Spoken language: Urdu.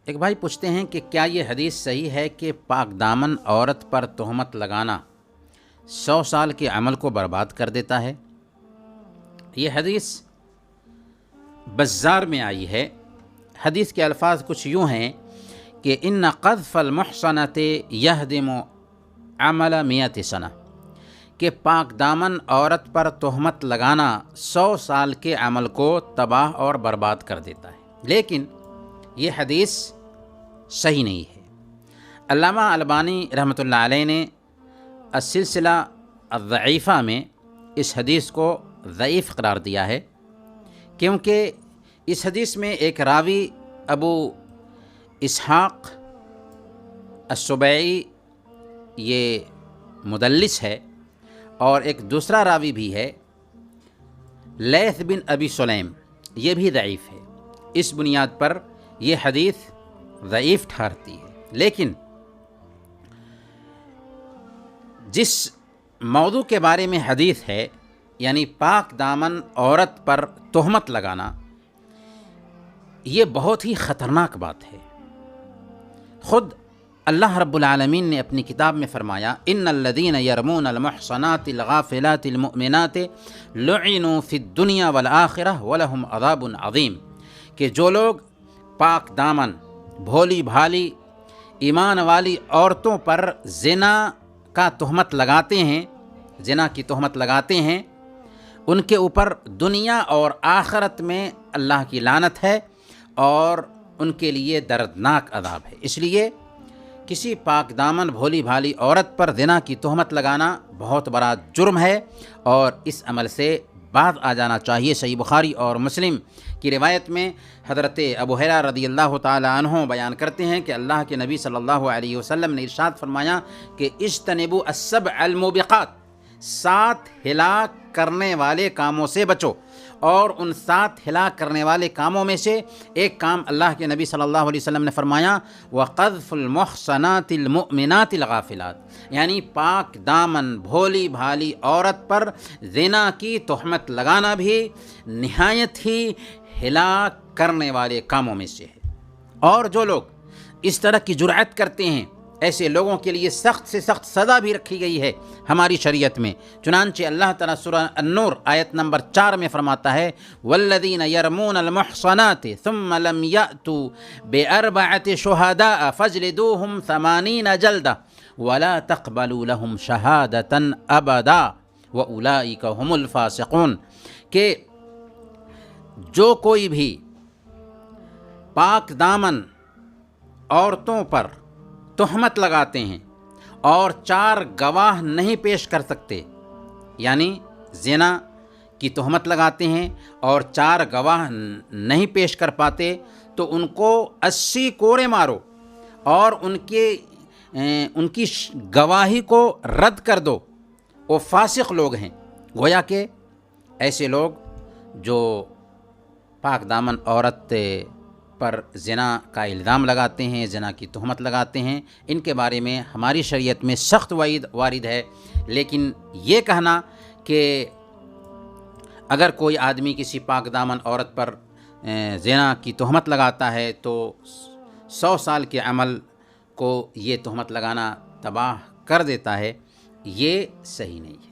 ایک بھائی پوچھتے ہیں کہ کیا یہ حدیث صحیح ہے کہ پاک دامن عورت پر تہمت لگانا 100 سال کے عمل کو برباد کر دیتا ہے؟ یہ حدیث بزار میں آئی ہے۔ حدیث کے الفاظ کچھ یوں ہیں کہ ان قذف المحصنۃ یہدم عمل 100 سنہ، کہ پاک دامن عورت پر تہمت لگانا 100 سال کے عمل کو تباہ اور برباد کر دیتا ہے، لیکن یہ حدیث صحیح نہیں ہے۔ علامہ البانی رحمۃ اللہ علیہ نے السلسلہ الضعیفہ میں اس حدیث کو ضعیف قرار دیا ہے، کیونکہ اس حدیث میں ایک راوی ابو اسحاق السبیعی یہ مدلس ہے، اور ایک دوسرا راوی بھی ہے لیث بن ابی سلیم، یہ بھی ضعیف ہے۔ اس بنیاد پر یہ حدیث ضعیف ٹھہرتی ہے۔ لیکن جس موضوع کے بارے میں حدیث ہے، یعنی پاک دامن عورت پر تہمت لگانا، یہ بہت ہی خطرناک بات ہے۔ خود اللہ رب العالمین نے اپنی کتاب میں فرمایا ان الذین یرمون المحصنات الغافلات المؤمنات لعنوا فی الدنیا والآخرہ ولہم عذاب عظیم، کہ جو لوگ پاک دامن بھولی بھالی ایمان والی عورتوں پر زنا کا تہمت لگاتے ہیں، زنا کی تہمت لگاتے ہیں، ان کے اوپر دنیا اور آخرت میں اللہ کی لعنت ہے اور ان کے لیے دردناک عذاب ہے۔ اس لیے کسی پاک دامن بھولی بھالی عورت پر زنا کی تہمت لگانا بہت بڑا جرم ہے، اور اس عمل سے باز آ جانا چاہیے۔ صحیح بخاری اور مسلم کی روایت میں حضرت ابو ہریرہ رضی اللہ تعالی عنہ بیان کرتے ہیں کہ اللہ کے نبی صلی اللہ علیہ وسلم نے ارشاد فرمایا کہ اجتنبوا السبع الموبقات، 7 ہلاک کرنے والے کاموں سے بچو، اور ان 7 ہلاک کرنے والے کاموں میں سے ایک کام اللہ کے نبی صلی اللہ علیہ وسلم نے فرمایا وَقَذْفُ الْمُحْصَنَاتِ الْمُؤْمِنَاتِ الْغَافِلَاتِ، یعنی پاک دامن بھولی بھالی عورت پر زنا کی تہمت لگانا بھی نہایت ہی ہلاک کرنے والے کاموں میں سے ہے۔ اور جو لوگ اس طرح کی جرأت کرتے ہیں، ایسے لوگوں کے لیے سخت سے سخت سزا بھی رکھی گئی ہے ہماری شریعت میں۔ چنانچہ اللہ تعالیٰ سورہ النور آیت نمبر 4 میں فرماتا ہے والذین یرمون المحصنات ثم لم یأتوا بأربعة شہداء فاجلدوہم 80 جلدہ ولا تقبلوا لهم شہادة ابدا واولئک هم الفاسقون، کہ جو کوئی بھی پاک دامن عورتوں پر تہمت لگاتے ہیں اور 4 گواہ نہیں پیش کر سکتے، یعنی زنا کی تہمت لگاتے ہیں اور 4 گواہ نہیں پیش کر پاتے، تو ان کو 80 کوڑے مارو اور ان کی گواہی کو رد کر دو، وہ فاسق لوگ ہیں۔ گویا کہ ایسے لوگ جو پاک دامن عورت پر زنا کا الزام لگاتے ہیں، زنا کی تہمت لگاتے ہیں، ان کے بارے میں ہماری شریعت میں سخت وعید وارد ہے۔ لیکن یہ کہنا کہ اگر کوئی آدمی کسی پاک دامن عورت پر زنا کی تہمت لگاتا ہے تو 100 سال کے عمل کو یہ تہمت لگانا تباہ کر دیتا ہے، یہ صحیح نہیں ہے۔